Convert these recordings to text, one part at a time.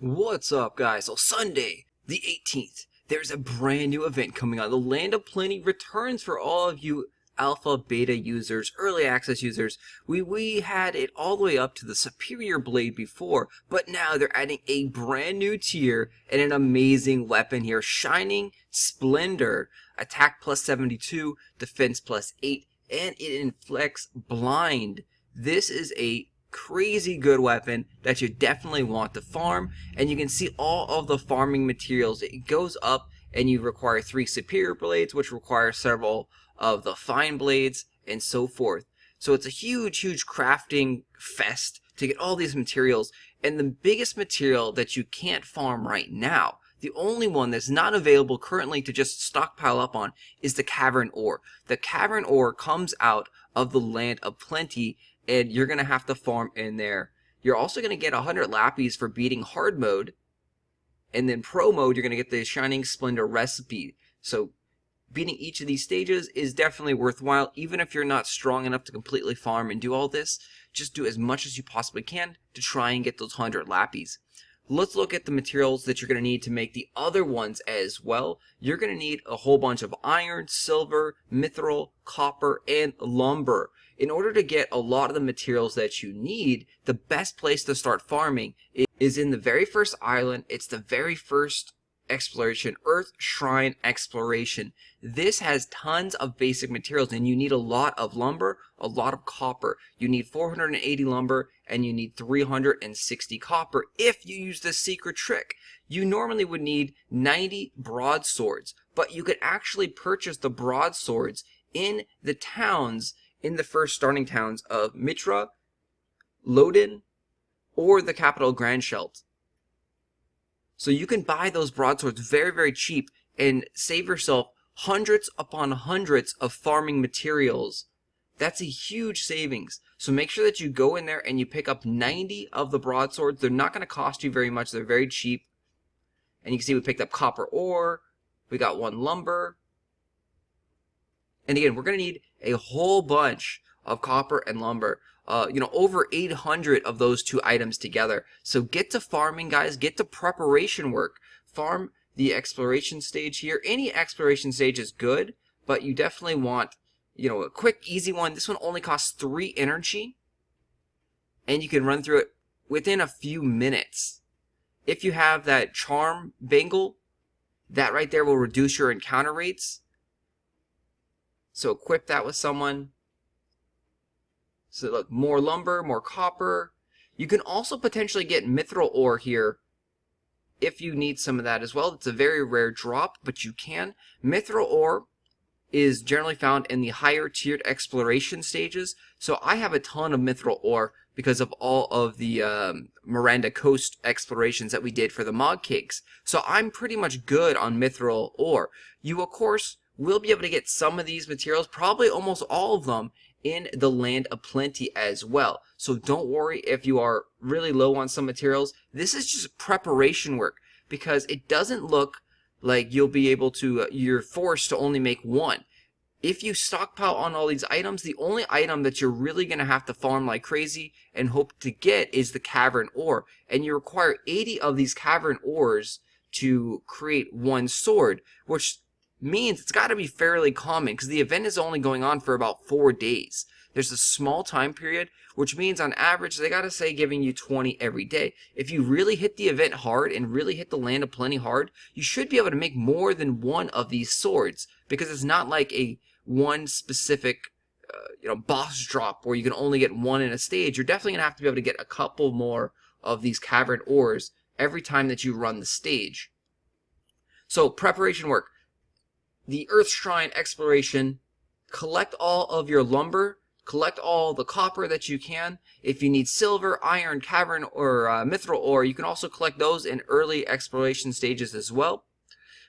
What's up, guys? So Sunday, the 18th, there's a brand new event coming out. The Land of Plenty returns for all of you alpha, beta users, early access users. We had it all the way up to the Superior Blade before, but now they're adding a brand new tier and an amazing weapon here. Shining Splendor. Attack plus 72, defense plus 8, and it inflicts blind. This is a crazy good weapon that you definitely want to farm, and you can see all of the farming materials. It goes up and you require 3 superior blades, which require several of the fine blades and so forth. So it's a huge crafting fest to get all these materials, and the biggest material that you can't farm right now, the only one that's not available currently to just stockpile up on, is the Cavern Ore. The Cavern Ore comes out of the Land of Plenty, and you're going to have to farm in there. You're also going to get 100 lappies for beating hard mode, and then pro mode you're going to get the Shining Splendor recipe. So beating each of these stages is definitely worthwhile. Even if you're not strong enough to completely farm and do all this, just do as much as you possibly can to try and get those 100 lappies. Let's look at the materials that you're going to need to make the other ones as well. You're going to need a whole bunch of iron, silver, mythril, copper, and lumber. In order to get a lot of the materials that you need, the best place to start farming is in the very first island. It's the very first exploration, Earth Shrine Exploration. This has tons of basic materials, and you need a lot of lumber, a lot of copper. You need 480 lumber, and you need 360 copper if you use the secret trick. You normally would need 90 broadswords, but you could actually purchase the broadswords in the towns, in the first starting towns of Mythril, Lodin, or the capital Grandshelt. So you can buy those broadswords very cheap and save yourself hundreds upon hundreds of farming materials. That's a huge savings. So make sure that you go in there and you pick up 90 of the broadswords. They're not going to cost you very much. They're very cheap. And you can see we picked up copper ore. We got 1 lumber. And again, we're going to need a whole bunch of copper and lumber. Over 800 of those 2 items together. So get to farming, guys. Get to preparation work. Farm the exploration stage here. Any exploration stage is good, but you definitely want, a quick, easy one. This one only costs 3 energy, and you can run through it within a few minutes. If you have that charm bangle, that right there will reduce your encounter rates. So equip that with someone. So look, more lumber, more copper. You can also potentially get Mythril ore here if you need some of that as well. It's a very rare drop, but you can. Mythril ore is generally found in the higher tiered exploration stages. So I have a ton of Mythril ore because of all of the Miranda Coast explorations that we did for the Mog Cakes. So I'm pretty much good on Mythril ore. You, of course, will be able to get some of these materials, probably almost all of them, in the Land of Plenty as well. So don't worry if you are really low on some materials. This is just preparation work, because it doesn't look like you'll be able to, you're forced to only make 1. If you stockpile on all these items, the only item that you're really going to have to farm like crazy and hope to get is the Cavern Ore. And you require 80 of these Cavern Ores to create 1 sword, which means it's got to be fairly common, because the event is only going on for about 4 days. There's a small time period, which means on average they got to say giving you 20 every day. If you really hit the event hard and really hit the Land of Plenty hard, you should be able to make more than 1 of these swords, because it's not like a one specific boss drop where you can only get 1 in a stage. You're definitely gonna have to be able to get a couple more of these Cavern Ores every time that you run the stage. So preparation work. The Earth Shrine Exploration, collect all of your lumber, collect all the copper that you can. If you need silver, iron, cavern, or Mythril ore, you can also collect those in early exploration stages as well.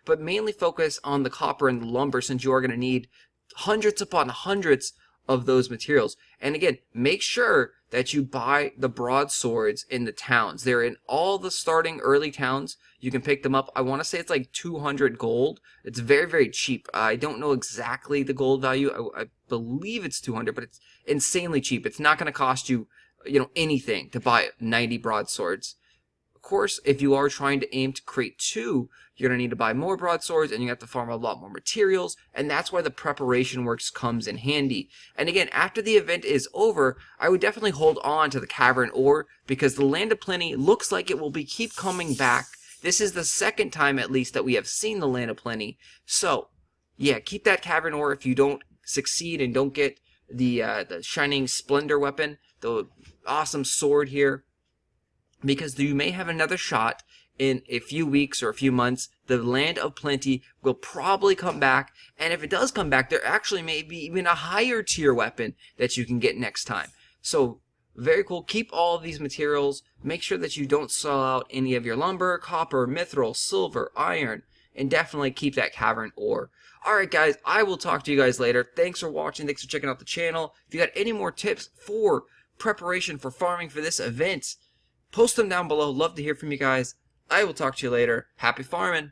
But mainly focus on the copper and the lumber, since you are going to need hundreds upon hundreds of those materials. And again, make sure that you buy the broadswords in the towns. They're in all the starting early towns. You can pick them up. I want to say it's like 200 gold. It's very cheap. I don't know exactly the gold value. I believe it's 200, but it's insanely cheap. It's not going to cost you, anything to buy 90 broadswords. Of course, if you are trying to aim to create 2, you're going to need to buy more broadswords, and you have to farm a lot more materials, and that's why the preparation works comes in handy. And again, after the event is over, I would definitely hold on to the Cavern Ore, because the Land of Plenty looks like it will keep coming back. This is the second time, at least, that we have seen the Land of Plenty. So, yeah, keep that Cavern Ore if you don't succeed and don't get the Shining Splendor weapon, the awesome sword here, because you may have another shot in a few weeks or a few months. The Land of Plenty will probably come back, and if it does come back, there actually may be even a higher tier weapon that you can get next time. So, very cool. Keep all of these materials. Make sure that you don't sell out any of your lumber, copper, mithril, silver, iron, and definitely keep that Cavern Ore. Alright guys, I will talk to you guys later. Thanks for watching. Thanks for checking out the channel. If you got any more tips for preparation for farming for this event, post them down below. Love to hear from you guys. I will talk to you later. Happy farming!